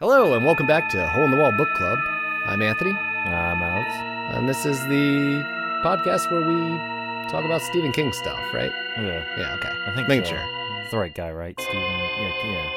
Hello, and welcome back to Hole in the Wall Book Club. I'm Anthony. I'm Alex. And this is the podcast where we talk about Stephen King stuff, right? Yeah. Yeah, okay. I think Making so. sure. It's the right guy, right, Steven? Yeah.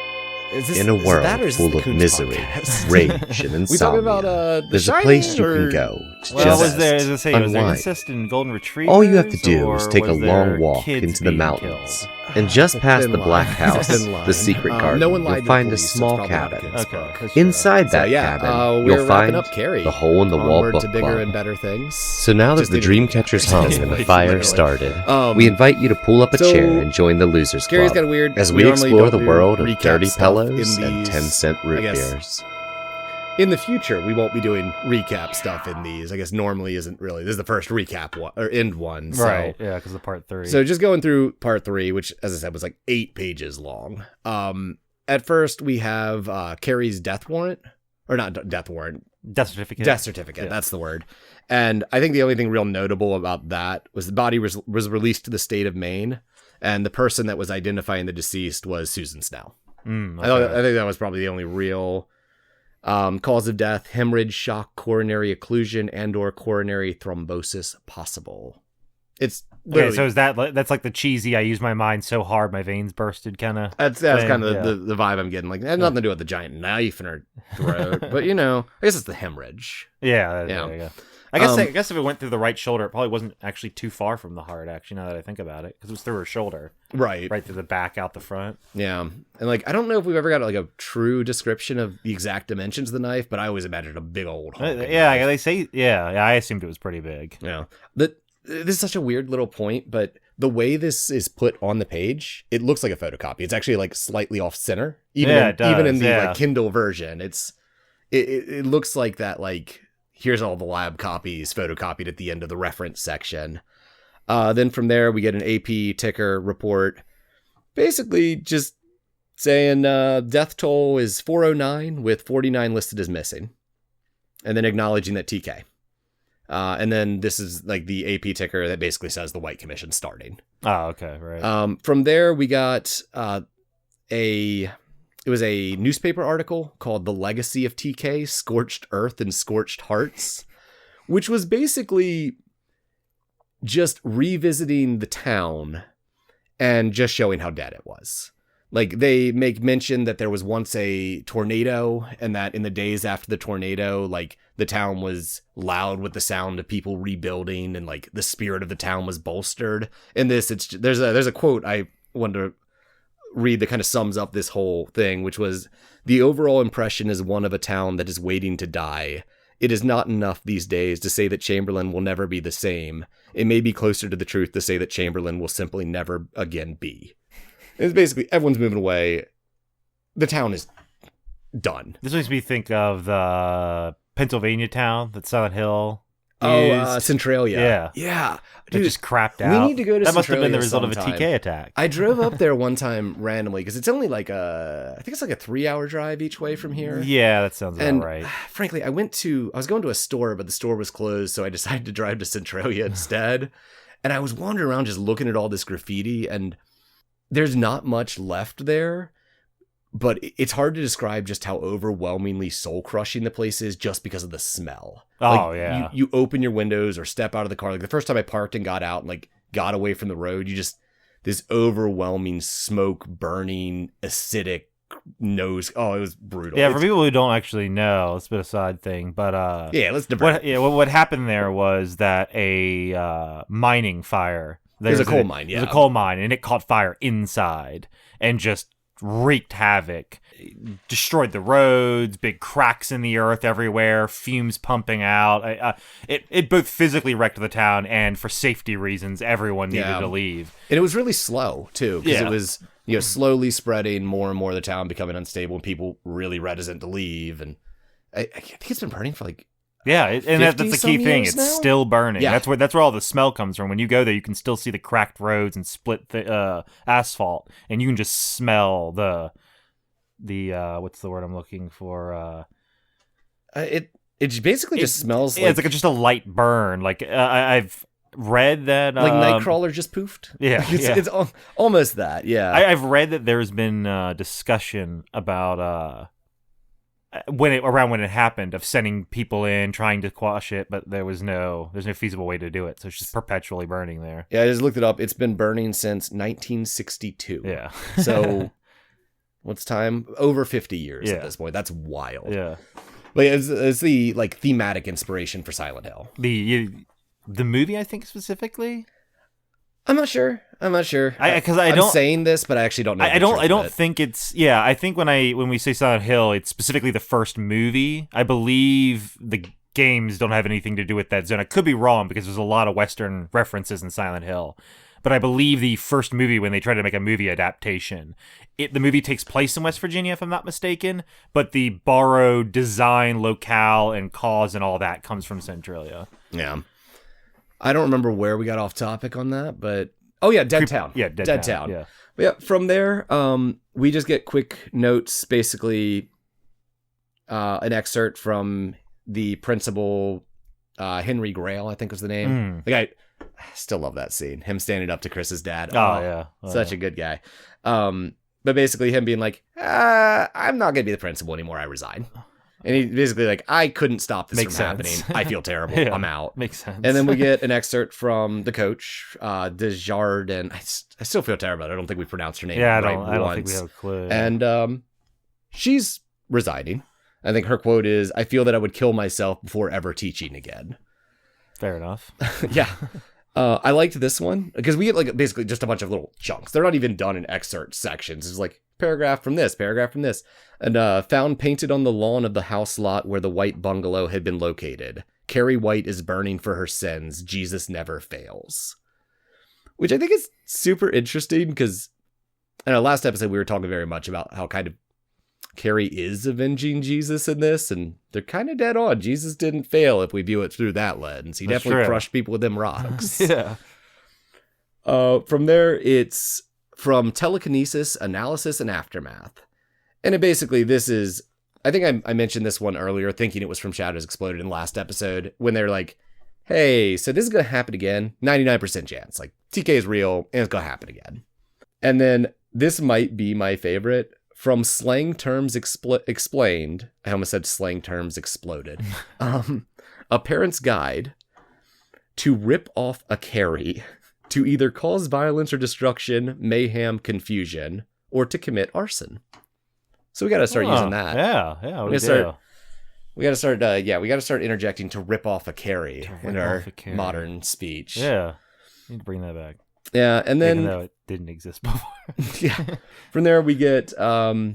Is this, In a is it world that, or is this full the of Coons misery, podcast? rage, and We insomnia, talking about The there's a Shining, place you or can go to Well, just was there, as I say, was there unwind. incest in Golden Retrievers? All you have to do or is take a was there long walk kids into the being mountains, killed? and just past Thin the Black line. House, Thin line. the secret garden, no one lied to you'll the find a police, so it's small probably not a cabin. Coons Okay. book. that's true. Inside So that yeah, cabin, we're you'll wrapping find up Carrie. the Hole in the Wall Onward Book to bigger and Club. better things. So now that Just the didn't- Dreamcatcher's hung and the fire Literally. started, we invite you to pull up a So, chair and join the Losers Carrie's Club kind of weird. as we normally explore don't the do world of recap dirty stuff pillows in and these. 10-cent root I guess. beers. In the future, we won't be doing recap stuff in these. I guess normally isn't really. This is the first recap one or end one. So. Right, yeah, because of part 3. So just going through part 3, which, as I said, was like 8 pages long. At first, we have Carrie's death warrant, or not death warrant, Death certificate. death certificate. Yeah. That's the word. And I think the only thing real notable about that was the body was released to the state of Maine, and the person that was identifying the deceased was Susan Snell. Okay. I think that was probably the only real cause of death: hemorrhage, shock, coronary occlusion, and/or coronary thrombosis possible. It's Okay, literally, so is that's like the cheesy, I used my mind so hard my veins bursted kind of. that's thing? kind of Yeah. the vibe I'm getting. Like, it had nothing to do with the giant knife in her throat, but I guess it's the hemorrhage. Yeah, Yeah. there you go. I guess if it went through the right shoulder, it probably wasn't actually too far from the heart. Actually, now that I think about it, because it was through her shoulder, Right. through the back, out the front. Yeah. And like, I don't know if we've ever got like a true description of the exact dimensions of the knife, but I always imagined a big old honking Yeah, knife. they say. Yeah, I assumed it was pretty big. Yeah. This is such a weird little point, but the way this is put on the page, it looks like a photocopy. It's actually like slightly off center. Even Yeah, in, it does, even in the yeah. like Kindle version, it looks like that, like, here's all the lab copies photocopied at the end of the reference section. Then from there, we get an AP ticker report, basically just saying death toll is 409 with 49 listed as missing, and then acknowledging that TK. And then this is like the AP ticker that basically says the White Commission starting. Oh, okay, right. From there, we got it was a newspaper article called "The Legacy of TK: Scorched Earth and Scorched Hearts," which was basically just revisiting the town and just showing how dead it was. Like, they make mention that there was once a tornado, and that in the days after the tornado, like, the town was loud with the sound of people rebuilding, and like the spirit of the town was bolstered. In this, there's a quote I wanted to read that kind of sums up this whole thing, which was, "The overall impression is one of a town that is waiting to die. It is not enough these days to say that Chamberlain will never be the same. It may be closer to the truth to say that Chamberlain will simply never again be." It's basically everyone's moving away. The town is done. This makes me think of the Pennsylvania town that Silent Hill Oh, used. Centralia. Yeah. Yeah. It Dude, just crapped we out. need to go to That must have been the Centralia result sometime. of a TK attack. I drove up there one time randomly because it's only like I think it's like a 3-hour drive each way from here. Yeah, that sounds And about right. frankly, I was going to a store, but the store was closed, so I decided to drive to Centralia instead. And I was wandering around just looking at all this graffiti, and there's not much left there, but it's hard to describe just how overwhelmingly soul-crushing the place is just because of the smell. Oh, yeah. You open your windows or step out of the car. Like, the first time I parked and got out and like got away from the road, this overwhelming smoke, burning, acidic nose. Oh, it was brutal. Yeah, for people who don't actually know, it's a bit of a side thing, but Yeah, let's divert. what happened there was that a mining fire. There's a coal mine, yeah. There's a coal mine, and it caught fire inside and just wreaked havoc. Destroyed the roads, big cracks in the earth everywhere, fumes pumping out. It both physically wrecked the town, and for safety reasons, everyone needed to leave. And it was really slow, too, because Yeah. it was slowly spreading, more and more of the town becoming unstable, and people really reticent to leave. And I think it's been burning for like Yeah, and that's the 50 key some thing. years It's now? still burning. Yeah. That's where all the smell comes from. When you go there, you can still see the cracked roads and split the asphalt, and you can just smell the what's the word I'm looking for? it basically just smells Yeah, like, it's like just a light burn. Like I've read that like Nightcrawler just poofed. Yeah, It's almost that. Yeah. I've read that there's been discussion about when it happened, of sending people in trying to quash it, but there's no feasible way to do it, so it's just perpetually burning there. Yeah, I just looked it up. It's been burning since 1962. Yeah. So what's time? Over 50 years at this point. That's wild. Yeah. But it's the like thematic inspiration for Silent Hill. The movie, I think, specifically. I'm not sure. Because I'm saying this, but I actually don't know. I don't think it's. Yeah, I think when we say Silent Hill, it's specifically the first movie. I believe the games don't have anything to do with that zone. I could be wrong because there's a lot of Western references in Silent Hill. But I believe the first movie, when they tried to make a movie adaptation, the movie takes place in West Virginia, if I'm not mistaken, but the borrowed design, locale, and cause and all that comes from Centralia. Yeah. I don't remember where we got off topic on that, but... Oh, yeah, Dead Town. Yeah, Dead Town. Yeah. But yeah, from there, we just get quick notes, basically an excerpt from the principal, Henry Grail, I think was the name. The guy... I still love that scene. Him standing up to Chris's dad. Such a good guy. But basically him being like, I'm not going to be the principal anymore. I resign. And he basically like, I couldn't stop this from happening. I feel terrible. Yeah, I'm out. Makes sense. And then we get an excerpt from the coach, Desjardins. I still feel terrible. I don't think we pronounced her name right I don't think we have a clue. And she's resigning. I think her quote is, I feel that I would kill myself before ever teaching again. Fair enough. Yeah. I liked this one because we get like basically just a bunch of little chunks. They're not even done in excerpt sections. It's like paragraph from this, and found painted on the lawn of the house lot where the white bungalow had been located. Carrie White is burning for her sins. Jesus never fails. Which I think is super interesting because in our last episode we were talking very much about how kind of Carrie is avenging Jesus in this, and they're kind of dead on. Jesus didn't fail if we view it through that lens. He definitely crushed people with them rocks. Yeah. From there, it's from telekinesis, analysis, and aftermath. And this is, I think I mentioned this one earlier, thinking it was from Shadows Exploded in the last episode, when they're like, hey, so this is going to happen again. 99% chance. Like, TK is real, and it's going to happen again. And then this might be my favorite. From slang terms explained, I almost said slang terms exploded. A parent's guide to rip off a Carrie, to either cause violence or destruction, mayhem, confusion, or to commit arson. So we got to start using that. Yeah. We got to start interjecting to rip off a Carrie in our modern speech. Yeah. Need to bring that back. Yeah, and then... Even though it didn't exist before. Yeah. From there, we get a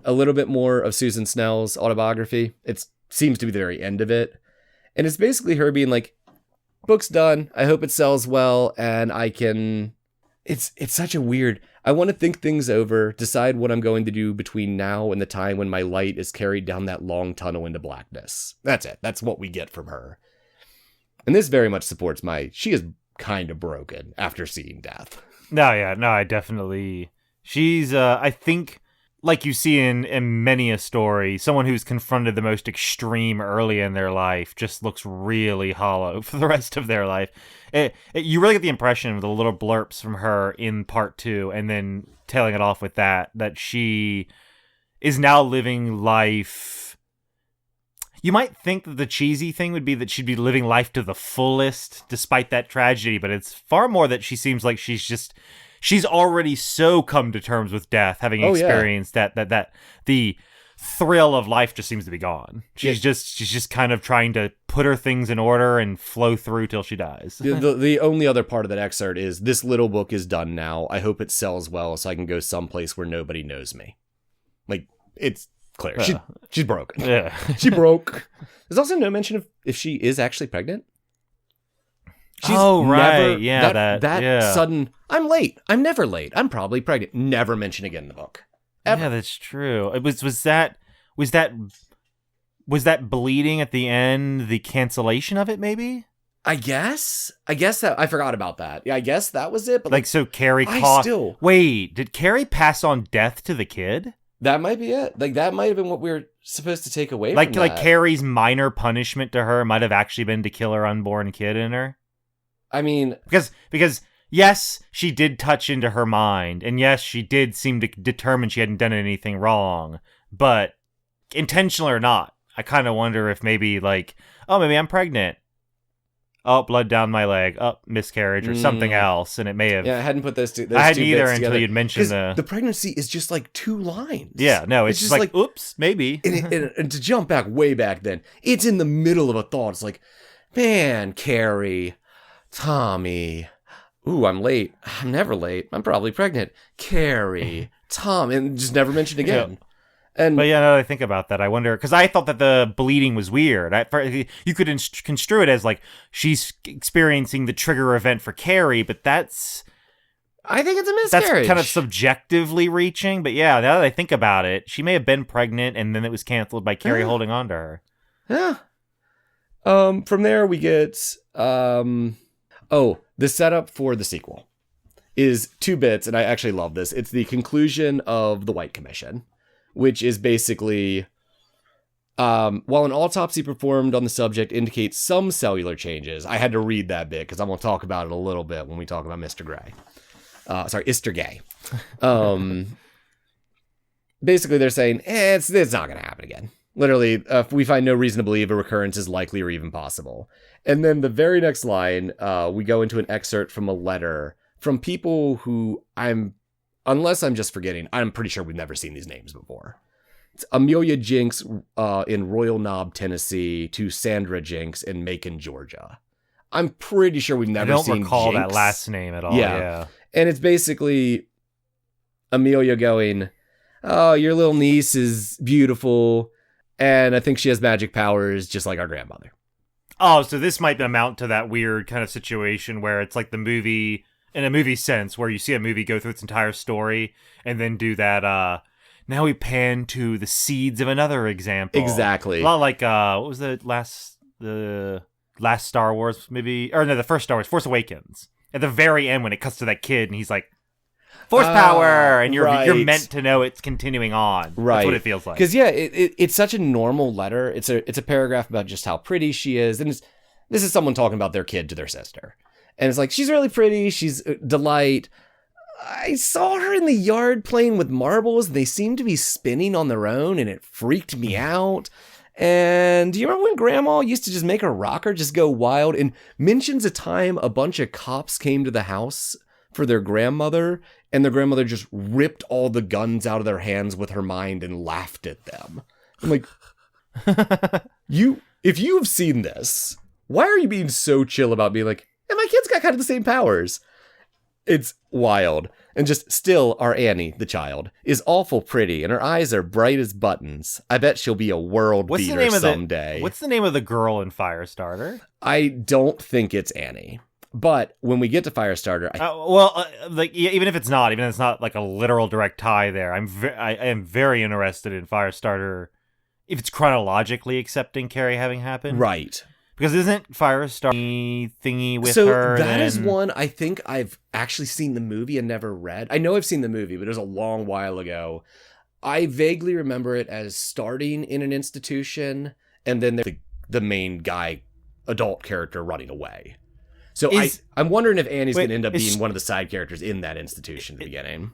little bit more of Susan Snell's autobiography. It seems to be the very end of it. And it's basically her being like, book's done. I hope it sells well, and I can... It's such a weird... I want to think things over, decide what I'm going to do between now and the time when my light is carried down that long tunnel into blackness. That's it. That's what we get from her. And this very much supports she is kind of broken after seeing death. I definitely... She's, I think, like you see in many a story, someone who's confronted the most extreme early in their life just looks really hollow for the rest of their life. You really get the impression with the little blurps from her in part 2, and then tailing it off with that she is now living life... You might think that the cheesy thing would be that she'd be living life to the fullest despite that tragedy, but it's far more that she seems like she's already so come to terms with death, having experienced that the thrill of life just seems to be gone. She's just kind of trying to put her things in order and flow through till she dies. The only other part of that excerpt is, this little book is done now. I hope it sells well so I can go someplace where nobody knows me. Like, it's clear. Yeah. She's broken. Yeah. She broke. There's also no mention of if she is actually pregnant. She's right. Sudden, I'm late. I'm never late. I'm probably pregnant. Never mentioned again in the book. Ever. Yeah, that's true. It was that bleeding at the end, the cancellation of it, maybe? I guess that I forgot about that. Yeah, I guess that was it. But so Carrie Wait, did Carrie pass on death to the kid? That might be it. Like, that might have been what we were supposed to take away from that. Like Carrie's minor punishment to her might have actually been to kill her unborn kid in her. I mean... Because yes, she did touch into her mind, and yes, she did seem to determine she hadn't done anything wrong, but intentional or not, I kind of wonder if maybe like, oh, maybe I'm pregnant. Oh, blood down my leg. Oh, miscarriage or something else. And it may have... Yeah, I hadn't put those two I hadn't two either bits until together. you'd mentioned 'Cause the pregnancy is just like 2 lines. Yeah, no, it's just like, oops, maybe. And to jump back way back then, it's in the middle of a thought. It's like, man, Carrie, Tommy. Ooh, I'm late. I'm never late. I'm probably pregnant. Carrie, Tom, and just never mentioned again. Yeah. And But yeah, now that I think about that, I wonder, because I thought that the bleeding was weird. You could construe it as like she's experiencing the trigger event for Carrie, but that's... I think it's a miscarriage. That's kind of subjectively reaching, but yeah, now that I think about it, she may have been pregnant and then it was canceled by Carrie holding on to her. Yeah. From there we get the setup for the sequel is 2 bits, and I actually love this. It's the conclusion of the White Commission, which is basically while an autopsy performed on the subject indicates some cellular changes. I had to read that bit because I'm going to talk about it a little bit when we talk about Mr. Gray. Mr. Gay. Basically, they're saying, it's not going to happen again. Literally, if we find no reason to believe a recurrence is likely or even possible. And then the very next line, we go into an excerpt from a letter from people who unless I'm just forgetting, I'm pretty sure we've never seen these names before. It's Amelia Jinks in Royal Knob, Tennessee, to Sandra Jinks in Macon, Georgia. I'm pretty sure we've never seen I don't recall Jinks. that last name at all. Yeah. And it's basically Amelia going, oh, your little niece is beautiful, and I think she has magic powers just like our grandmother. Oh, so this might amount to that weird kind of situation where it's like the movie, in a movie sense, where you see a movie go through its entire story and then do that, now we pan to the seeds of another example. Exactly. A lot like, what was the last Star Wars movie? Or no, the first Star Wars, Force Awakens. At the very end when it cuts to that kid and he's like, Force power! And you're meant to know it's continuing on. Right. That's what it feels like. Because, yeah, it's such a normal letter. It's a paragraph about just how pretty she is. And this is someone talking about their kid to their sister. And it's like, she's really pretty. She's a delight. I saw her in the yard playing with marbles. They seemed to be spinning on their own, and it freaked me out. And do you remember when Grandma used to just make her rocker just go wild? And mentions a time a bunch of cops came to the house for their grandmother, and their grandmother just ripped all the guns out of their hands with her mind and laughed at them. I'm like, if you have seen this, why are you being so chill about being like, and my kid's got kind of the same powers? It's wild. And just still, our Annie, the child, is awful pretty, and her eyes are bright as buttons. I bet she'll be a world beater someday. What's the name of the girl in Firestarter? I don't think it's Annie. But when we get to Firestarter, even if it's not like a literal direct tie there, I am very interested in Firestarter if it's chronologically accepting Carrie having happened. Right. Because isn't Firestarter thingy with so her? So that is one I think I've actually seen the movie and never read. I know I've seen the movie, but it was a long while ago. I vaguely remember it as starting in an institution, and then the main guy, adult character, running away. So I'm wondering if Annie's going to end up being one of the side characters in that institution at the beginning.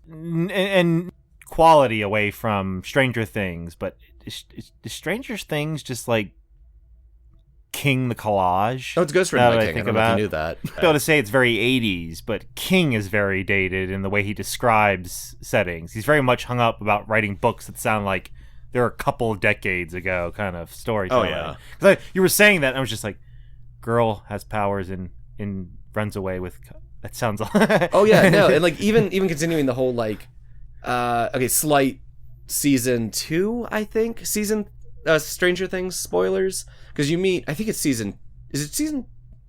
And quality away from Stranger Things, but is Stranger Things just like King the Collage? Oh, it's ghostwritten by King. I don't know if you knew that. I'd be able to say it's very 80s, but King is very dated in the way he describes settings. He's very much hung up about writing books that sound like they're a couple decades ago kind of storytelling. Oh, yeah. 'Cause you were saying that, and I was just like, girl has powers and runs away with... That sounds... Oh, yeah, no, and like even continuing the whole like... slight season 2, I think? Stranger Things spoilers? Because you meet, I think it's season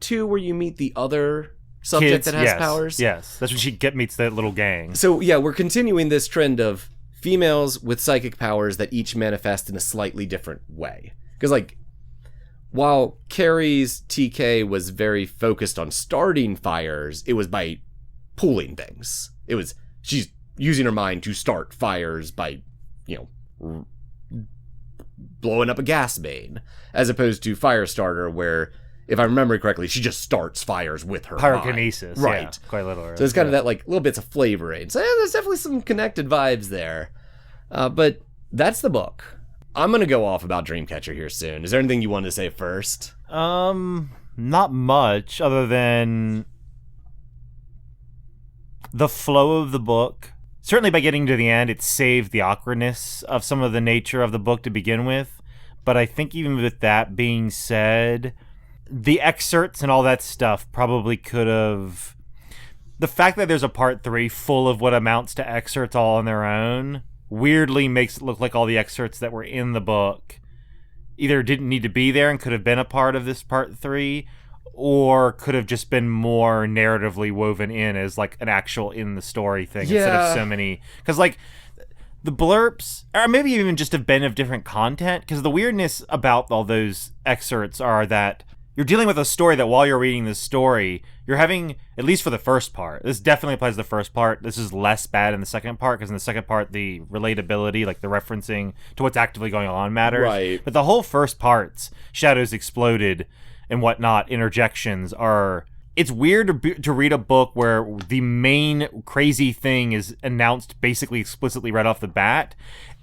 2 where you meet the other subject that has powers? Yes, that's when she meets that little gang. So yeah, we're continuing this trend of females with psychic powers that each manifest in a slightly different way. Because like, while Carrie's TK was very focused on starting fires, it was by pulling things. She's using her mind to start fires by, blowing up a gas main, as opposed to Firestarter, where, if I remember correctly, she just starts fires with her pyrokinesis, mind. Right? Yeah, quite literally. So it's kind of that like little bits of flavoring. So yeah, there's definitely some connected vibes there. But that's the book. I'm going to go off about Dreamcatcher here soon. Is there anything you wanted to say first? Not much other than the flow of the book. Certainly by getting to the end, it saved the awkwardness of some of the nature of the book to begin with. But I think even with that being said, the excerpts and all that stuff probably could have... The fact that there's a part 3 full of what amounts to excerpts all on their own weirdly makes it look like all the excerpts that were in the book either didn't need to be there and could have been a part of this part 3, or could have just been more narratively woven in as like an actual in the story thing instead of so many. Because like the blurbs, or maybe even just have been of different content, because the weirdness about all those excerpts are that you're dealing with a story that while you're reading this story, you're having, at least for the first part, this definitely applies to the first part, this is less bad in the second part, because in the second part, the relatability, like the referencing to what's actively going on matters. Right. But the whole first part's Shadows Exploded and whatnot, interjections are... It's weird to read a book where the main crazy thing is announced basically explicitly right off the bat,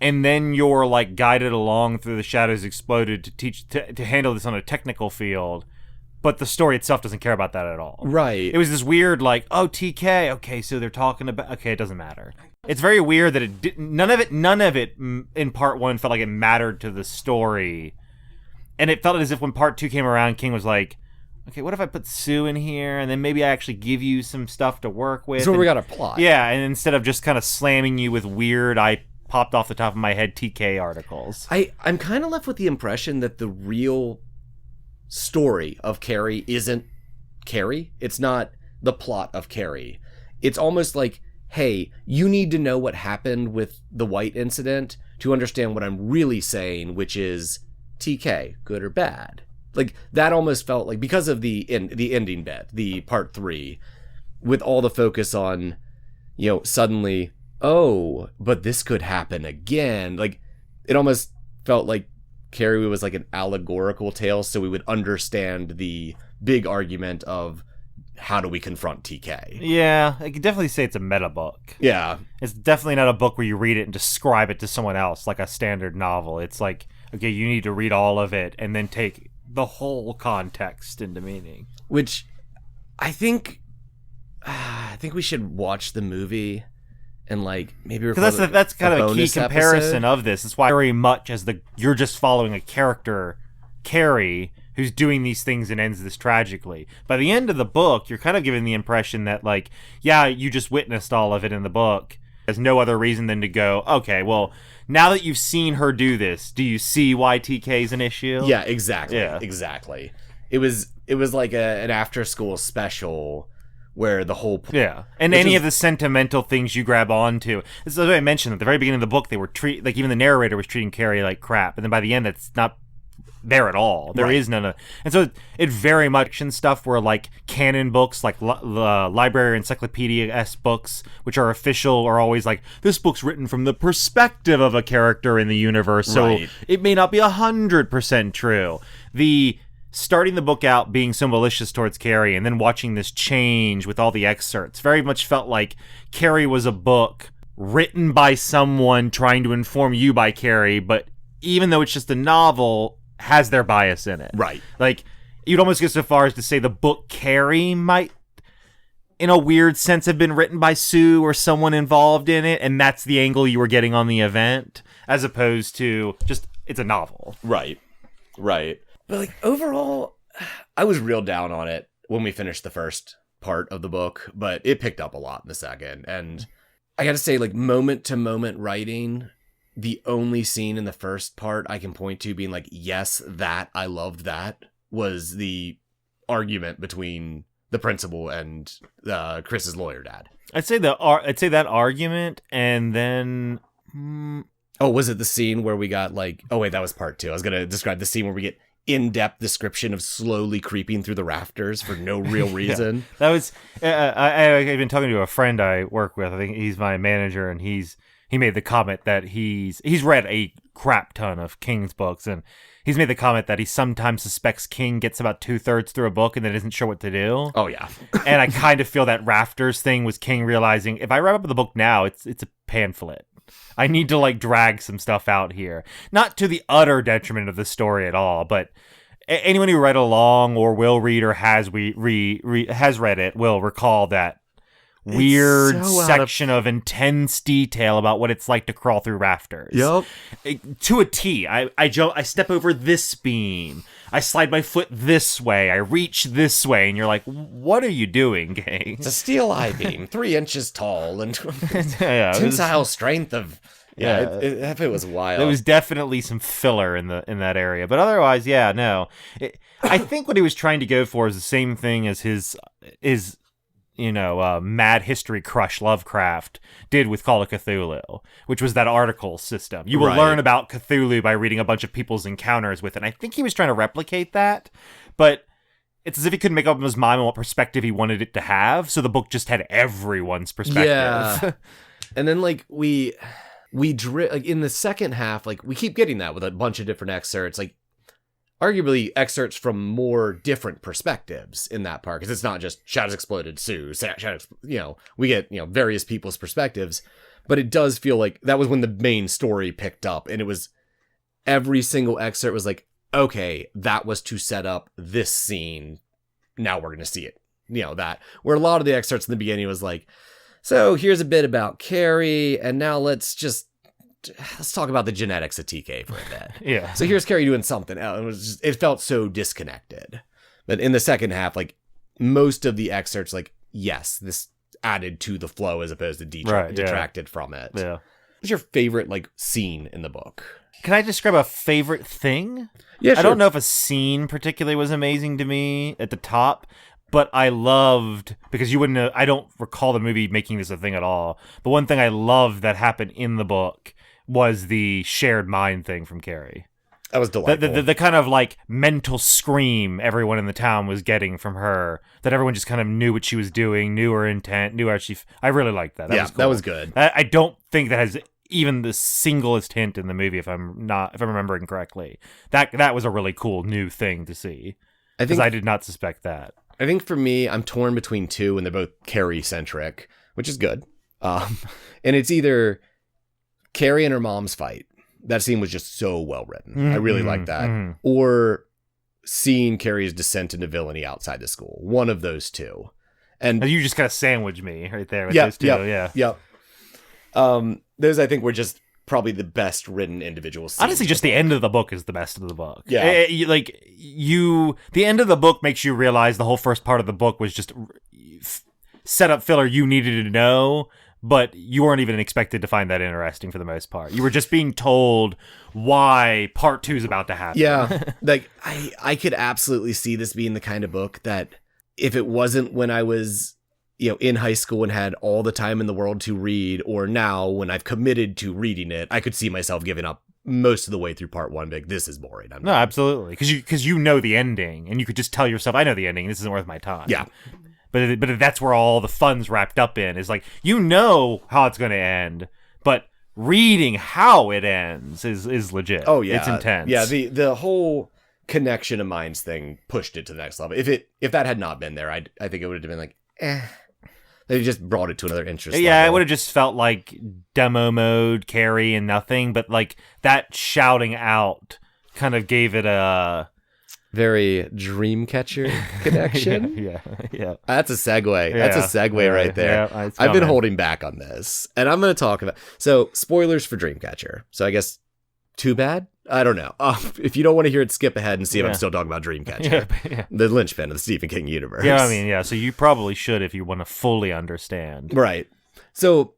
and then you're like guided along through the Shadows Exploded to teach to handle this on a technical field, but the story itself doesn't care about that at all. Right. It was this weird like, oh, TK, okay, so they're talking about, okay, it doesn't matter. It's very weird that it didn't, none of it in part 1 felt like it mattered to the story, and it felt as if when part 2 came around, King was like, okay, what if I put Sue in here, and then maybe I actually give you some stuff to work with? So we got a plot. Yeah, and instead of just kind of slamming you with weird, I popped off the top of my head TK articles. I'm kind of left with the impression that the real story of Carrie isn't Carrie. It's not the plot of Carrie. It's almost like, hey, you need to know what happened with the White incident to understand what I'm really saying, which is TK, good or bad. Like, that almost felt like, because of the ending bit, the part 3, with all the focus on, you know, suddenly, oh, but this could happen again. Like, it almost felt like Carrie was like an allegorical tale, so we would understand the big argument of how do we confront TK. Yeah, I could definitely say it's a meta book. Yeah. It's definitely not a book where you read it and describe it to someone else like a standard novel. It's like, okay, you need to read all of it and then take the whole context into meaning. Which I think we should watch the movie and like maybe because that's kind of a key comparison episode of this. It's why very much as you're just following a character, Carrie, who's doing these things and ends this tragically. By the end of the book, you're kind of given the impression that like, yeah, you just witnessed all of it in the book. There's no other reason than to go, okay, well, now that you've seen her do this, do you see why TK is an issue? Yeah, exactly. Yeah. Exactly. It was like an after school special where the whole yeah, and any of the sentimental things you grab onto. This is what I mentioned at the very beginning of the book. They were like even the narrator was treating Carrie like crap, and then by the end, that's not there at all. There is none of, and so it very much in stuff where like canon books, like the library encyclopedia-esque books, which are official, are always like, this book's written from the perspective of a character in the universe, so it may not be 100% true. The starting the book out being so malicious towards Carrie and then watching this change with all the excerpts very much felt like Carrie was a book written by someone trying to inform you by Carrie, but even though it's just a novel, has their bias in it. Right. Like, you'd almost go so far as to say the book Carrie might, in a weird sense, have been written by Sue or someone involved in it, and that's the angle you were getting on the event, as opposed to just, it's a novel. Right. Right. But like overall, I was real down on it when we finished the first part of the book, but it picked up a lot in the second. And I gotta say, like, moment to moment writing, the only scene in the first part I can point to being like, yes, that, I loved that, was the argument between the principal and Chris's lawyer dad. I'd say that argument, and then oh, was it the scene where we got like, oh wait, that was part 2. I was gonna describe the scene where we get in-depth description of slowly creeping through the rafters for no real reason. Yeah. That was I've been talking to a friend I work with. I think he's my manager, and he made the comment that he's read a crap ton of King's books, and he's made the comment that he sometimes suspects King gets about 2/3 through a book and then isn't sure what to do. Oh yeah. And I kind of feel that rafters thing was King realizing, if I wrap up the book now, it's a pamphlet. I need to like drag some stuff out here. Not to the utter detriment of the story at all, but anyone who read along or will read or has has read it will recall that weird section of intense detail about what it's like to crawl through rafters. Yep. To a T. I step over this beam. I slide my foot this way. I reach this way. And you're like, what are you doing, gang? It's a steel I-beam, 3 inches tall, and Yeah, tensile strength of... it was wild. There was definitely some filler in that area. But otherwise, yeah, no. I think what he was trying to go for is the same thing as his mad history crush Lovecraft did with Call of Cthulhu, which was that article system. You will learn about Cthulhu by reading a bunch of people's encounters with it. And I think he was trying to replicate that, but it's as if he couldn't make up his mind on what perspective he wanted it to have, so the book just had everyone's perspective. Yeah. And then, like, we like in the second half, like, we keep getting that with a bunch of different excerpts, like, arguably excerpts from more different perspectives in that part, because it's not just shadows exploded, Sue, we get, various people's perspectives, but it does feel like that was when the main story picked up, and it was every single excerpt was like, okay, that was to set up this scene, now we're going to see it, that, where a lot of the excerpts in the beginning was like, so here's a bit about Carrie, and now let's talk about the genetics of TK for a bit. Yeah. So here's Carrie doing something else. It felt so disconnected. But in the second half, like, most of the excerpts, like, yes, this added to the flow as opposed to detracted from it. Yeah. What's your favorite, like, scene in the book? Can I describe a favorite thing? Yeah, sure. I don't know if a scene particularly was amazing to me at the top, but I loved, because you wouldn't know, I don't recall the movie making this a thing at all, but one thing I loved that happened in the book was the shared mind thing from Carrie. That was delightful. The kind of like mental scream everyone in the town was getting from her, that everyone just kind of knew what she was doing, knew her intent, knew how she... I really liked that. That was cool. That was good. I don't think that has even the singlest hint in the movie, if I'm remembering correctly. That was a really cool new thing to see. Because I did not suspect that. I think for me, I'm torn between two, and they're both Carrie-centric, which is good. And it's either Carrie and her mom's fight. That scene was just so well written. Mm-hmm, I really like that. Mm-hmm. Or seeing Carrie's descent into villainy outside the school. One of those two. And you just kind of sandwiched me right there with those two. Yep. Those, I think, were just probably the best written individual scenes. Honestly, just the end of the book is the best of the book. Yeah. The end of the book makes you realize the whole first part of the book was just set up filler you needed to know, but you weren't even expected to find that interesting for the most part. You were just being told why part 2 is about to happen. Yeah. Like, I could absolutely see this being the kind of book that if it wasn't when I was, in high school and had all the time in the world to read, or now when I've committed to reading it, I could see myself giving up most of the way through part 1. Like, this is boring. No, absolutely. Because you know the ending, and you could just tell yourself, I know the ending. This isn't worth my time. Yeah. But that's where all the fun's wrapped up in, is like, you know how it's going to end, but reading how it ends is legit. Oh, yeah. It's intense. Yeah, the whole connection of minds thing pushed it to the next level. If that had not been there, I think it would have been like, They just brought it to another interest level. It would have just just felt like demo mode, Carrie, and nothing, but like that shouting out kind of gave it a... very Dreamcatcher connection. Yeah. That's a segue. That's a segue right there. Yeah, I've been holding back on this, and I'm going to talk about... So, spoilers for Dreamcatcher. So, I guess, too bad? I don't know. If you don't want to hear it, skip ahead and see if I'm still talking about Dreamcatcher. The linchpin of the Stephen King universe. Yeah, so you probably should if you want to fully understand. Right. So...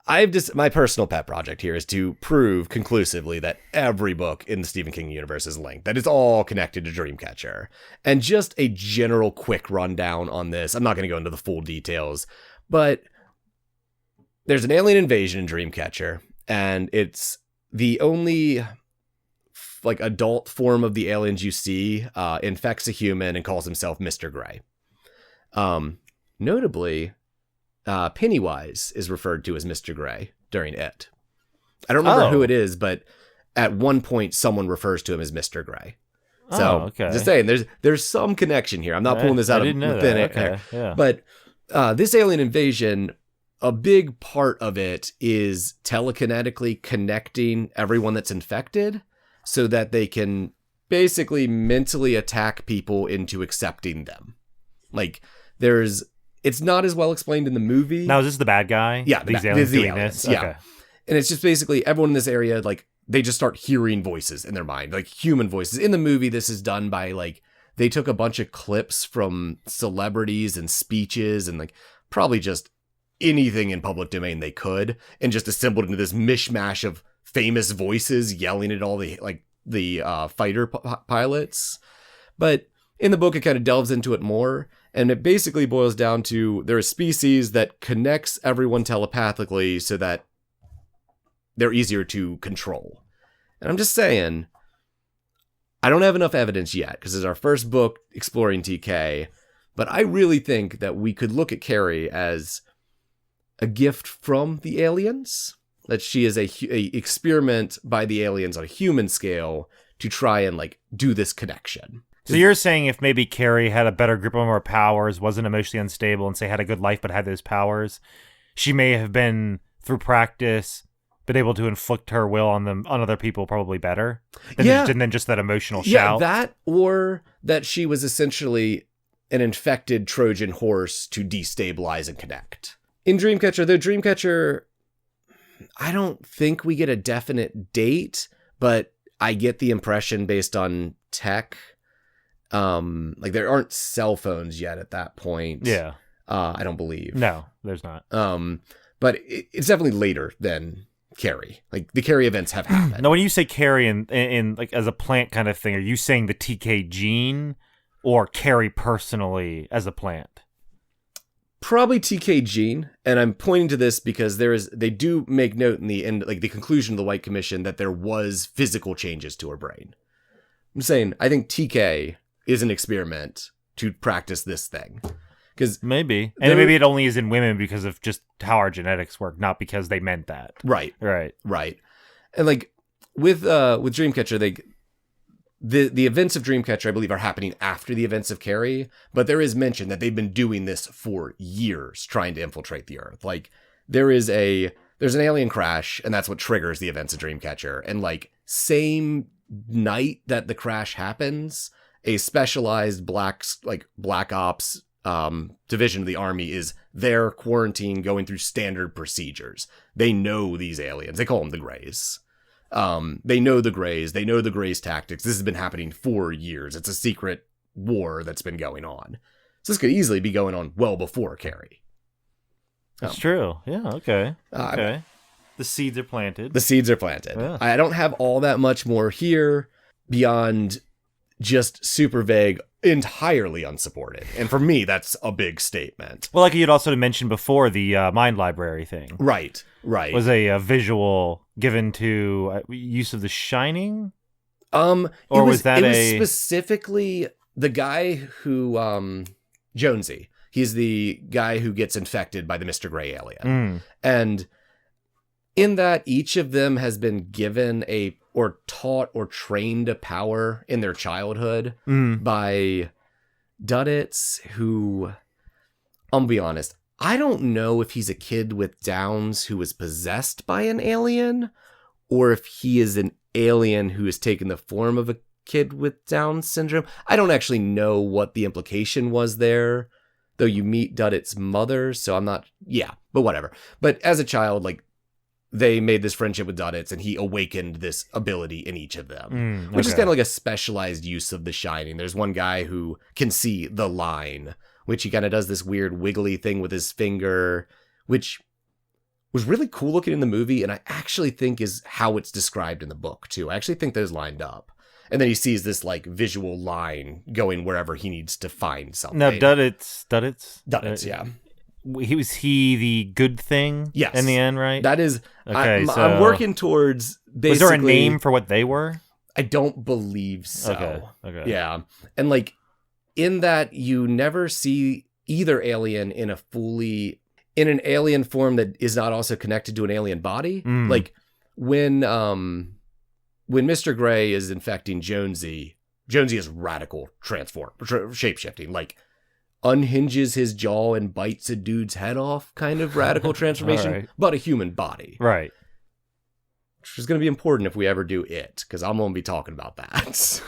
my personal pet project here is to prove conclusively that every book in the Stephen King universe is linked, that it's all connected to Dreamcatcher. And just a general quick rundown on this. I'm not going to go into the full details, but there's an alien invasion in Dreamcatcher, and it's the only adult form of the aliens you see infects a human and calls himself Mr. Gray. Notably, Pennywise is referred to as Mr. Gray during it. I don't remember who it is, but at one point someone refers to him as Mr. Gray. So, just saying, there's some connection here. I'm not pulling this out of thin air. Yeah. But this alien invasion a big part of it is telekinetically connecting everyone that's infected so that they can basically mentally attack people into accepting them. Like, it's not as well explained in the movie. Now, is this the bad guy? Yeah, These aliens the doing aliens, this? yeah. Okay. And it's just basically everyone in this area, like, they just start hearing voices in their mind, like human voices. In the movie, this is done by, like, they took a bunch of clips from celebrities and speeches and, like, probably just anything in public domain they could and just assembled into this mishmash of famous voices yelling at all the fighter pilots. But in the book, it kind of delves into it more. And it basically boils down to they're a species that connects everyone telepathically so that they're easier to control. And I'm just saying, I don't have enough evidence yet because it's our first book exploring TK, but I really think that we could look at Carrie as a gift from the aliens, that she is a experiment by the aliens on a human scale to try and like do this connection. So you're saying if maybe Carrie had a better grip on her powers, wasn't emotionally unstable, and say had a good life but had those powers, she may have been, through practice, been able to inflict her will on other people probably better than just that emotional shout. Yeah, that, or that she was essentially an infected Trojan horse to destabilize and connect. In Dreamcatcher, I don't think we get a definite date, but I get the impression based on tech, like there aren't cell phones yet at that point. Yeah. I don't believe. No, there's not. But it's definitely later than Carrie. Like the Carrie events have happened. Now, when you say Carrie in like as a plant kind of thing, are you saying the TK gene or Carrie personally as a plant? Probably TK gene, and I'm pointing to this because they do make note in the end, like the conclusion of the White Commission, that there was physical changes to her brain. I'm saying I think TK is an experiment to practice this thing. Because maybe it only is in women because of just how our genetics work, not because they meant that. Right. And like with Dreamcatcher, the events of Dreamcatcher, I believe, are happening after the events of Carrie, but there is mention that they've been doing this for years, trying to infiltrate the Earth. Like there's an alien crash, and that's what triggers the events of Dreamcatcher. And like same night that the crash happens, a specialized black ops division of the army is there quarantined, going through standard procedures. They know these aliens. They call them the Greys. They know the Greys. They know the Greys' tactics. This has been happening for years. It's a secret war that's been going on. So this could easily be going on well before Carrie. That's true. Yeah. Okay. Okay. The seeds are planted. Yeah. I don't have all that much more here beyond just super vague, entirely unsupported. And for me, that's a big statement. Well, like you'd also mentioned before, the mind library thing. Right. Was a visual given to use of The Shining? Or was specifically the guy who, Jonesy. He's the guy who gets infected by the Mr. Gray alien. And in that, each of them has been given or taught or trained a power in their childhood by Duddits, who, I'll be honest, I don't know if he's a kid with Downs who was possessed by an alien, or if he is an alien who has taken the form of a kid with Down syndrome. I don't actually know what the implication was there, though you meet Duddit's mother, so I'm not, but whatever. But as a child, like, they made this friendship with Duddits, and he awakened this ability in each of them, which is kind of like a specialized use of The Shining. There's one guy who can see the line, which he kind of does this weird wiggly thing with his finger, which was really cool looking in the movie, and I actually think is how it's described in the book, too. I actually think those lined up. And then he sees this, like, visual line going wherever he needs to find something. Now, Duddits, yeah. Was he the good thing? Yes. In the end, right? That is, okay, I'm working towards basically... Was there a name for what they were? I don't believe so. Okay. Yeah. And like, in that, you never see either alien in an alien form that is not also connected to an alien body. Like, when Mr. Gray is infecting Jonesy is radical shape-shifting. Like, unhinges his jaw and bites a dude's head off kind of radical transformation, Right. but a human body. Right. Which is going to be important if we ever do it, because I'm going to be talking about that.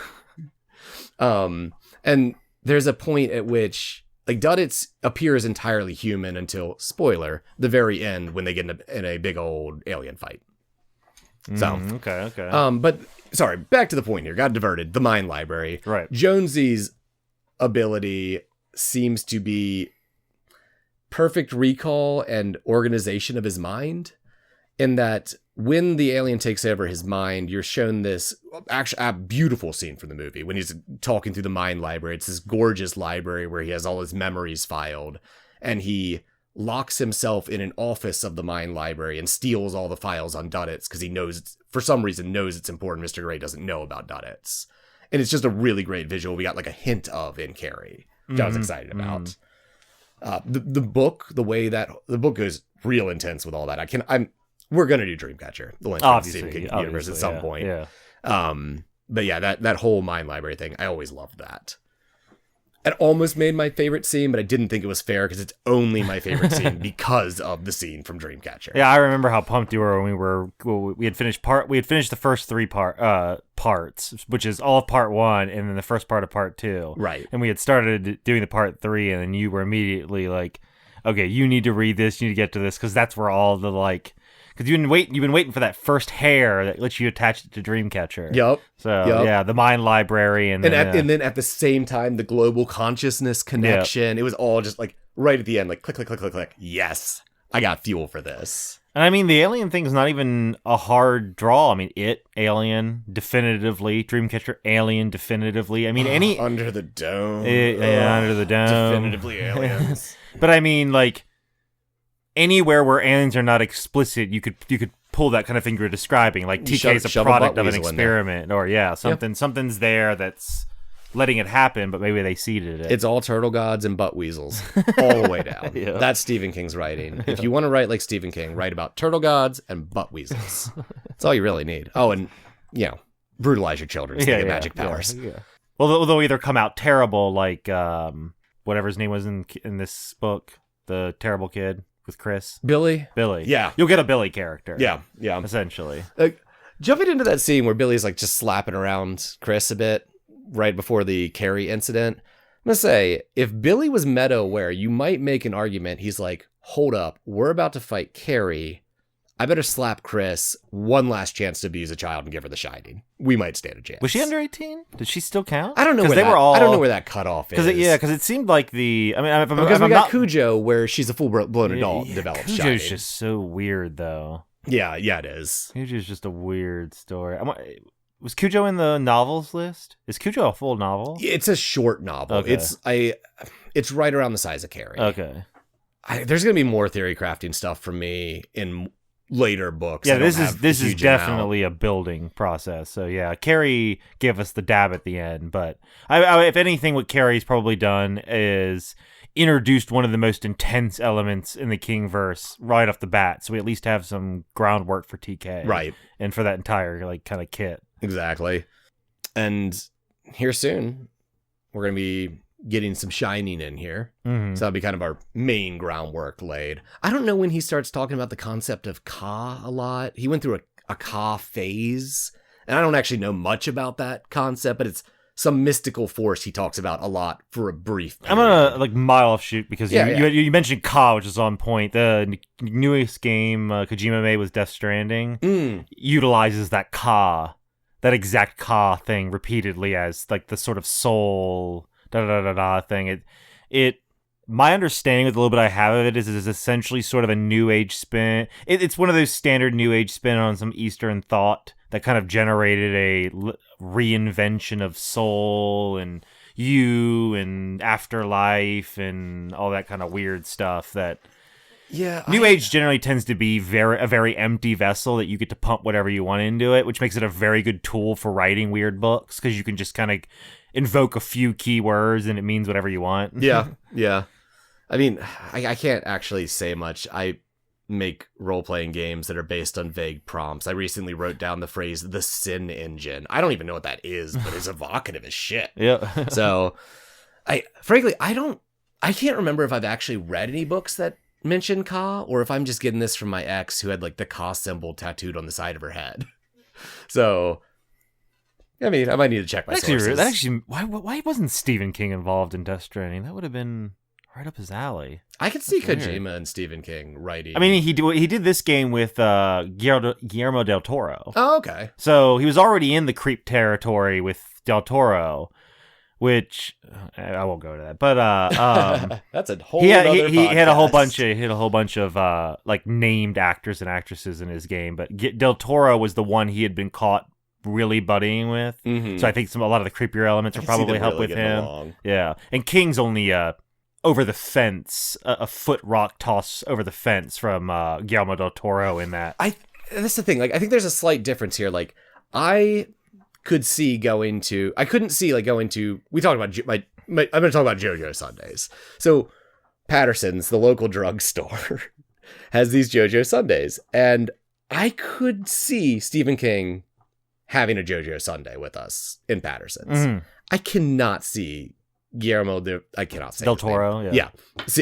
And there's a point at which, like, Duddits appears entirely human until, spoiler, the very end when they get in a big old alien fight. So, Okay. but sorry, back to the point here. Got diverted. The mind library. Right. Jonesy's ability seems to be perfect recall and organization of his mind, in that when the alien takes over his mind, you're shown this actually a beautiful scene from the movie when he's talking through the mind library. It's this gorgeous library where he has all his memories filed, and he locks himself in an office of the mind library and steals all the files on Duddits because he knows, for some reason, knows it's important. Mr. Gray doesn't know about Duddits. And it's just a really great visual we got like a hint of in Carrie, which I was excited about. The book, the way that the book goes real intense with all that. We're gonna do Dreamcatcher, the Lynch Stephen King universe at some point. Yeah. But yeah, that whole mind library thing, I always loved that. It almost made my favorite scene, but I didn't think it was fair because it's only my favorite scene because of the scene from Dreamcatcher. Yeah, I remember how pumped you were when we had finished the first three parts, which is all of part 1 and then the first part of part 2. Right. And we had started doing the part 3, and then you were immediately like, okay, you need to read this, you need to get to this, because that's where all the because you've been waiting for that first hair that lets you attach it to Dreamcatcher. Yep. So yeah, the mind library, and then at the same time the global consciousness connection. Yep. It was all just like right at the end, like click, click, click, click, click. Yes, I got fuel for this. And I mean, the alien thing is not even a hard draw. I mean, Alien, definitively. Dreamcatcher, Alien, definitively. I mean, any Under the Dome. Under the Dome. Definitively aliens. But I mean, like, anywhere where aliens are not explicit, you could pull that kind of thing you're describing. Like TK is a product of an experiment, or something's there that's letting it happen, but maybe they seeded it. It's all turtle gods and butt weasels all the way down. Yeah. That's Stephen King's writing. If you want to write like Stephen King, write about turtle gods and butt weasels. That's all you really need. Oh, and brutalize your children so they get magic powers. Yeah. Well, they'll either come out terrible, like whatever his name was in this book, the terrible kid with Chris. Billy. Yeah. You'll get a Billy character. Yeah. Essentially. Jumping into that scene where Billy's like just slapping around Chris a bit right before the Carrie incident. I'm going to say, if Billy was meta-aware, you might make an argument. He's like, hold up, we're about to fight Carrie. I better slap Chris. One last chance to abuse a child and give her the shining. We might stand a chance. Was she under 18? Did she still count? I don't know where I don't know where that cutoff is. Because it seemed like because we got Cujo where she's a full-blown adult developed Cujo's shining. just so weird, though. Yeah, it is. Cujo's just a weird story. Was Cujo in the novels list? Is Cujo a full novel? It's a short novel. Okay. It's right around the size of Carrie. Okay. There's gonna be more theory crafting stuff from me in later books. Yeah, this is definitely a building process. So yeah, Carrie gave us the dab at the end, but if anything, what Carrie's probably done is introduced one of the most intense elements in the King-verse right off the bat. So we at least have some groundwork for TK, right, and for that entire kind of kit. Exactly. And here soon, we're going to be getting some shining in here. Mm-hmm. So that'll be kind of our main groundwork laid. I don't know when he starts talking about the concept of Ka a lot. He went through a Ka phase, and I don't actually know much about that concept, but it's some mystical force he talks about a lot for a brief period. I'm gonna mile off shoot because you mentioned Ka, which is on point. The newest game Kojima made was Death Stranding utilizes that Ka. That exact Ka thing repeatedly as like the sort of soul thing. My understanding with the little bit I have of it is essentially sort of a new age spin. It's one of those standard new age spin on some Eastern thought that kind of generated a reinvention of soul and you and afterlife and all that kind of weird stuff that. Yeah, New Age generally tends to be a very empty vessel that you get to pump whatever you want into it, which makes it a very good tool for writing weird books because you can just kind of invoke a few keywords and it means whatever you want. Yeah. I mean, I can't actually say much. I make role-playing games that are based on vague prompts. I recently wrote down the phrase "the sin engine." I don't even know what that is, but it's evocative as shit. Yeah. So, frankly, I I can't remember if I've actually read any books that mention Ka, or if I'm just getting this from my ex who had like the Ka symbol tattooed on the side of her head. So, I mean, I might need to check my sources. Why wasn't Stephen King involved in Death Stranding? That would have been right up his alley. I could see Kojima and Stephen King writing. I mean, he did this game with Guillermo del Toro. Oh, okay. So he was already in the creep territory with del Toro, which I won't go to that. But that's a whole. He he had a whole bunch of like named actors and actresses in his game. But del Toro was the one he had been caught really buddying with. Mm-hmm. So I think a lot of the creepier elements will probably help with him. Along. Yeah, and King's only over the fence, a foot rock toss over the fence from Guillermo del Toro in that. That's the thing. Like, I think there's a slight difference here. Like, I couldn't see going to. We talked about I'm going to talk about JoJo Sundays. So, Patterson's, the local drugstore, has these JoJo Sundays, and I could see Stephen King having a JoJo Sunday with us in Patterson's. Mm-hmm. I cannot see I cannot say del Toro. Yeah.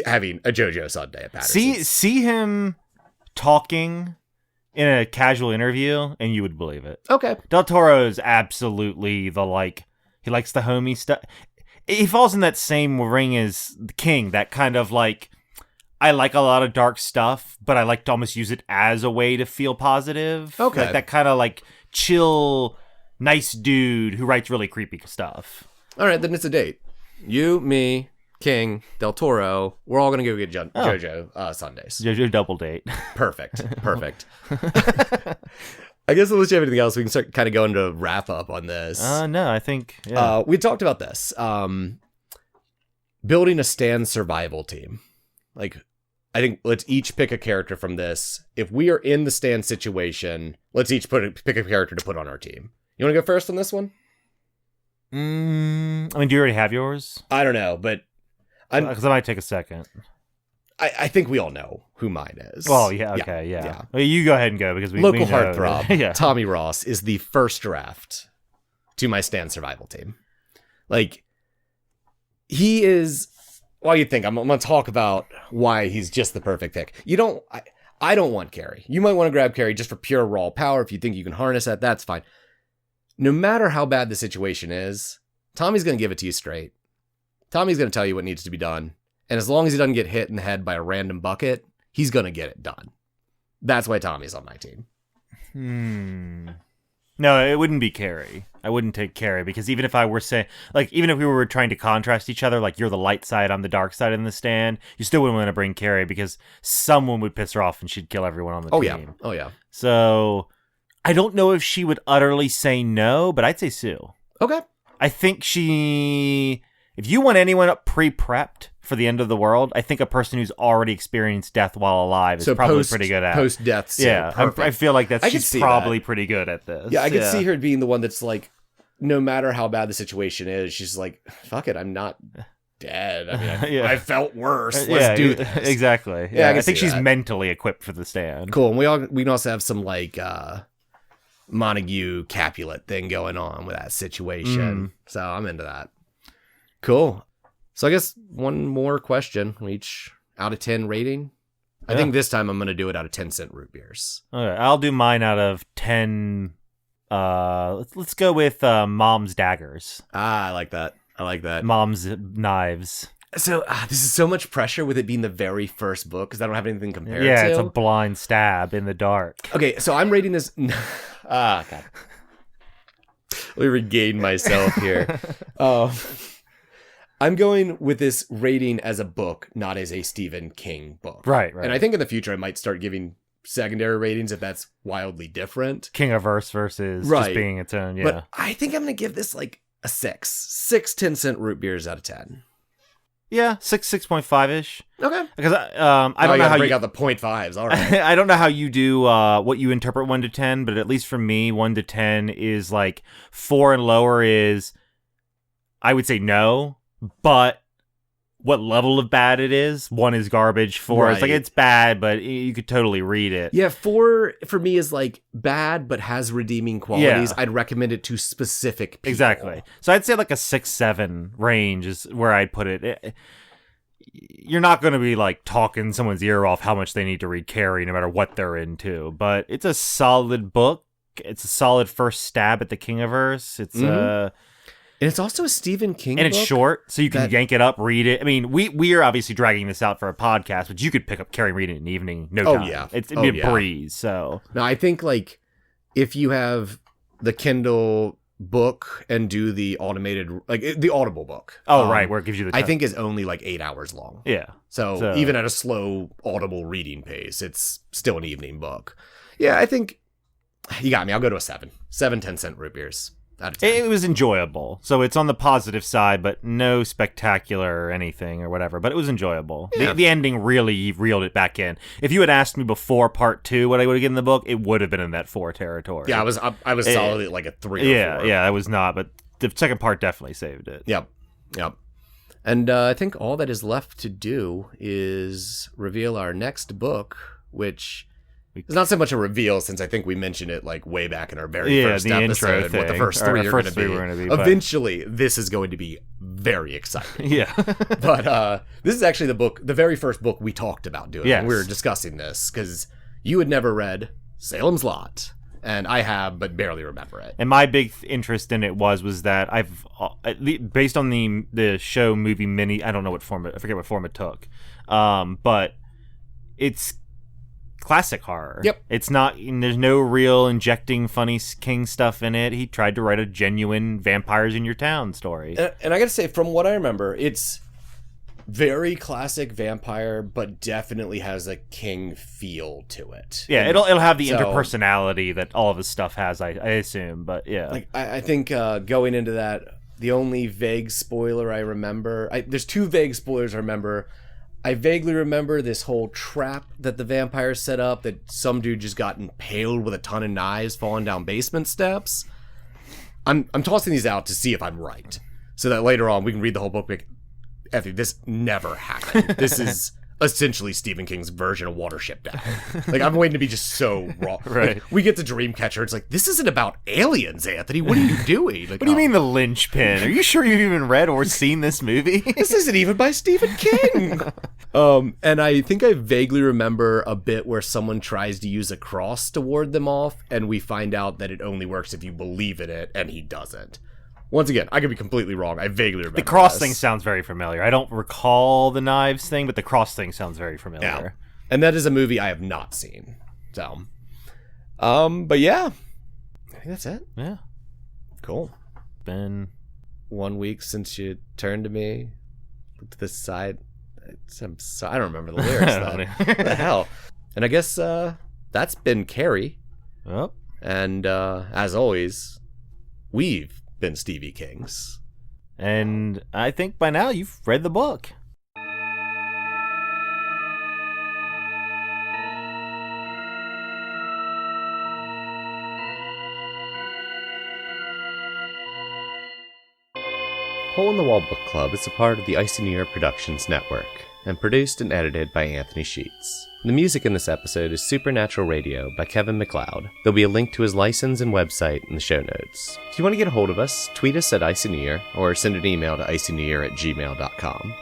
Having a JoJo Sunday at Patterson's. See him talking in a casual interview, and you would believe it. Okay. Del Toro is absolutely he likes the homie stuff. He falls in that same ring as the King, that kind of like, I like a lot of dark stuff, but I like to almost use it as a way to feel positive. Okay. Like that kind of like chill, nice dude who writes really creepy stuff. All right, then it's a date. You, me, King, Del Toro, we're all going to go get JoJo Sundays. JoJo double date. Perfect. I guess unless you have anything else, we can start kind of going to wrap up on this. No, I think, yeah. We talked about this. Building a stand survival team. Like, I think let's each pick a character from this. If we are in the stand situation, let's each pick a character to put on our team. You want to go first on this one? I mean, do you already have yours? I don't know, but because I might take a second. I think we all know who mine is. Well, yeah, okay, yeah. Well, you go ahead and go because local we heartthrob. Yeah. Tommy Ross is the first draft to my stand survival team. Like, he is. Well, you think I'm going to talk about why he's just the perfect pick. I don't want Carrie. You might want to grab Carrie just for pure raw power. If you think you can harness that, that's fine. No matter how bad the situation is, Tommy's going to give it to you straight. Tommy's going to tell you what needs to be done. And as long as he doesn't get hit in the head by a random bucket, he's going to get it done. That's why Tommy's on my team. No, it wouldn't be Carrie. I wouldn't take Carrie because even if I were saying, like, even if we were trying to contrast each other, like you're the light side, I'm the dark side in the stand, you still wouldn't want to bring Carrie because someone would piss her off and she'd kill everyone on the team. Oh, yeah. So I don't know if she would utterly say no, but I'd say Sue. Okay. I think if you want anyone up pre-prepped for the end of the world, I think a person who's already experienced death while alive is probably pretty good at. Post-death Sue. Yeah, I feel like she's probably pretty good at this. Yeah, I could see her being the one that's like, no matter how bad the situation is, she's like, fuck it, I'm not dead. I mean, I felt worse. Let's do this. Exactly. Yeah, I think she's mentally equipped for the stand. Cool. And we can also have some like Montague Capulet thing going on with that situation. So I'm into that. Cool. So I guess one more question. Each out of 10 rating. I think this time I'm going to do it out of 10-cent root beers. Okay, I'll do mine out of 10. Let's go with Mom's Daggers. I like that. Mom's Knives. So this is so much pressure with it being the very first book because I don't have anything compared to. Yeah, it's a blind stab in the dark. Okay, so I'm rating this. God. Let me regain myself here. I'm going with this rating as a book, not as a Stephen King book. Right. And I think in the future I might start giving secondary ratings if that's wildly different. King-averse versus just being its own, yeah. But I think I'm going to give this like a 6. 6 10-cent root beers out of 10. Yeah, 6.5-ish. Okay. Because I don't know how break out the 0.5s. All right. I don't know how you do what you interpret 1 to 10, but at least for me, 1 to 10 is like 4 and lower is, I would say no, but what level of bad it is. 1 is garbage. 4 is like it's bad, but you could totally read it. Yeah, 4 for me is like bad, but has redeeming qualities. Yeah. I'd recommend it to specific people. Exactly. So I'd say like a 6-7 range is where I'd put it. you're not going to be like talking someone's ear off how much they need to read Carrie, no matter what they're into. But it's a solid book. It's a solid first stab at the Kingiverse. It's and it's also a Stephen King and book. it's short, so you can yank it up, read it. I mean, we are obviously dragging this out for a podcast, but you could pick up Carrie and read it in an evening, no time. Yeah. It'd be a breeze. So no, I think like if you have the Kindle book and do the automated, like the Audible book. Right, where it gives you the I think is only like 8 hours long. Yeah. So even at a slow Audible reading pace, it's still an evening book. Yeah, I think you got me. I'll go to a 7. 10-cent root beers out of 10. It was enjoyable. So it's on the positive side, but no spectacular or anything or whatever. But it was enjoyable. Yeah. The ending really reeled it back in. If you had asked me before part 2 what I would have given the book, it would have been in that 4 territory. Yeah, I was solidly like a 3 or 4. Yeah, I was not. But the second part definitely saved it. Yep. And I think all that is left to do is reveal our next book, which is not so much a reveal since I think we mentioned it like way back in our very first the episode. intro thing. What the first 3 are going to be. But Eventually, this is going to be very exciting. Yeah. But this is actually the very first book we talked about doing. Yes. We were discussing this because you had never read Salem's Lot. And I have, but barely remember it. And my big interest in it was that I've, based on the show, movie, mini, I don't know what form I forget what form it took, but it's classic horror. Yep. It's not, there's no real injecting funny King stuff in it. He tried to write a genuine vampires in your town story. And I gotta say, from what I remember, it's very classic vampire, but definitely has a King feel to it. Yeah, it'll have the interpersonality that all of his stuff has, I assume. But yeah, like I think going into that, the only vague spoiler I remember, there's 2 vague spoilers I remember. I vaguely remember this whole trap that the vampires set up, that some dude just got impaled with a ton of knives falling down basement steps. I'm tossing these out to see if I'm right, so that later on we can read the whole book. Effie, this never happened. This is essentially Stephen King's version of Watership Down. Like, I'm waiting to be just so wrong. Right. Like, we get to Dreamcatcher. It's like, this isn't about aliens, Anthony. What are you doing? Like, what do you mean the linchpin? Are you sure you've even read or seen this movie? This isn't even by Stephen King. And I think I vaguely remember a bit where someone tries to use a cross to ward them off, and we find out that it only works if you believe in it, and he doesn't. Once again, I could be completely wrong. I vaguely remember the cross this. thing sounds very familiar. I don't recall the knives thing, but the cross thing sounds very familiar. Yeah. And that is a movie I have not seen. So, but yeah, I think that's it. Yeah. Cool. Been 1 week since you turned to me, looked to the side. I'm sorry, I don't remember the lyrics. What the hell? And I guess that's been Carrie. Oh. And as always, we've been Stevie Kings. And I think by now you've read the book. Hole in the Wall Book Club is a part of the icynewyear Productions Network and produced and edited by Anthony Sheets. The music in this episode is Supernatural Radio by Kevin MacLeod. There'll be a link to his license and website in the show notes. If you want to get a hold of us, tweet us at icynewyear or send an email to icynewyear@gmail.com.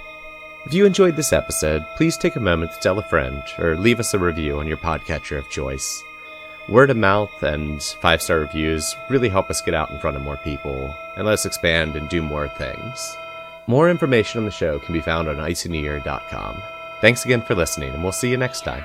If you enjoyed this episode, please take a moment to tell a friend or leave us a review on your podcatcher of choice. Word of mouth and 5-star reviews really help us get out in front of more people and let us expand and do more things. More information on the show can be found on icynewyear.com. Thanks again for listening, and we'll see you next time.